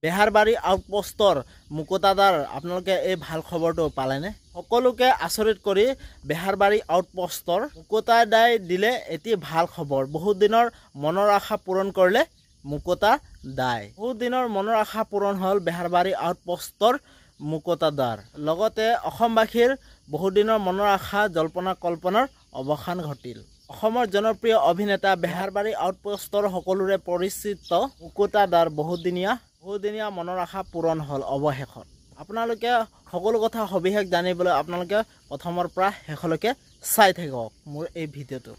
বেহাৰবাৰী আউটপোষ্টৰ মুকুতাদাৰ আপোনালোকে এই ভাল খবৰটো পালেনে? সকলোকে আচৰিত কৰি বেহাৰবাৰী আউটপোষ্টৰ মুকুতাদাই দিলে এটি ভাল খবৰ। বহুত দিনৰ মনৰ আশা পূৰণ কৰিলে মুকুতাদাই। বহুত দিনৰ মনৰ আশা পূৰণ হ'ল বেহাৰবাৰী আউটপোষ্টৰ মুকুতাদাৰ। লগতে অসমবাসীৰ বহুত দিনৰ মনৰ আশা জল্পনা কল্পনাৰ অৱসান ঘটিল। অসমৰ জনপ্ৰিয় অভিনেতা বেহাৰবাৰী আউটপোষ্টৰ সকলোৰে পৰিচিত মুকুতাদাৰ বহুদিনীয়া মনৰ আশা পূৰণ হ'ল অৱশেষত। আপোনালোকে সকলো কথা সবিশেষ জানিবলৈ আপোনালোকে প্ৰথমৰ পৰা শেষলৈকে চাই থাকক মোৰ এই ভিডিঅ'টো।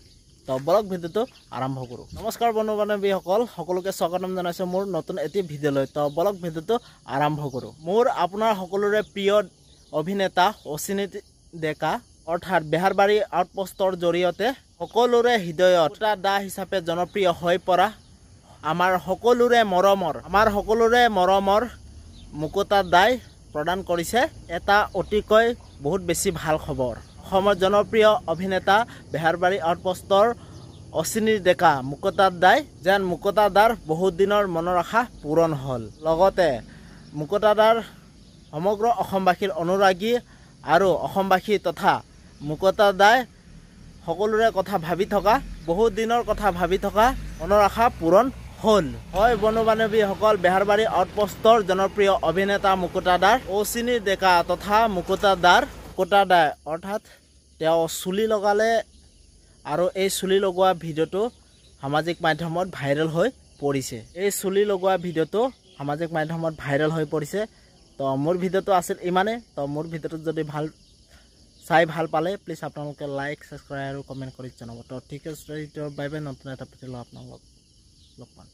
তো বলক ভিডিঅ'টো আৰম্ভ কৰোঁ। নমস্কাৰ বন্ধু বান্ধৱীসকল, সকলোকে স্বাগতম জনাইছোঁ মোৰ নতুন এটি ভিডিঅ'লৈ। তো বলক ভিডিঅ'টো আৰম্ভ কৰোঁ। মোৰ আপোনাৰ সকলোৰে প্ৰিয় অভিনেতা অচিনিত ডেকা অৰ্থাৎ বেহাৰবাৰী আউটপোষ্টৰ জৰিয়তে সকলোৰে হৃদয়ত মুকুতাদা হিচাপে জনপ্ৰিয় হৈ পৰা আমাৰ সকলোৰে মৰমৰ মুকুতাদাই প্ৰদান কৰিছে এটা অতিকৈ বহুত বেছি ভাল খবৰ। অসমৰ জনপ্ৰিয় অভিনেতা বেহাৰবাৰী আউটপোষ্টৰ অচিনিত ডেকা মুকুতাদাৰ বহুত দিনৰ মনৰ আশা পূৰণ হ'ল। লগতে মুকুতাদাৰ সমগ্ৰ অসমবাসীৰ অনুৰাগী আৰু অসমবাসী তথা মুকুতাদাই সকলোৰে কথা ভাবি থকা বহুত দিনৰ কথা ভাবি থকা মনৰ আশা পূৰণ হ'ল। হয় বন্ধু বান্ধৱীসকল, বেহাৰবাৰী আউটপোষ্টৰ জনপ্ৰিয় অভিনেতা মুকুতাদাৰ অচিনিত ডেকা তথা মুকুতাদাই অৰ্থাৎ তেওঁ চুলি লগালে আৰু এই চুলি লগোৱা ভিডিঅ'টো সামাজিক মাধ্যমত ভাইৰেল হৈ পৰিছে। তো মোৰ ভিডিঅ'টো আছিল ইমানে। তো মোৰ ভিডিঅ'টো যদি চাই ভাল পালে প্লিজ আপোনালোকে লাইক, ছাবস্ক্ৰাইব আৰু কমেণ্ট কৰি জনাব। তো ঠিক আছে, বাই বাই। নতুন এটা ভিডিঅ' আপোনালোকক লগ পাম।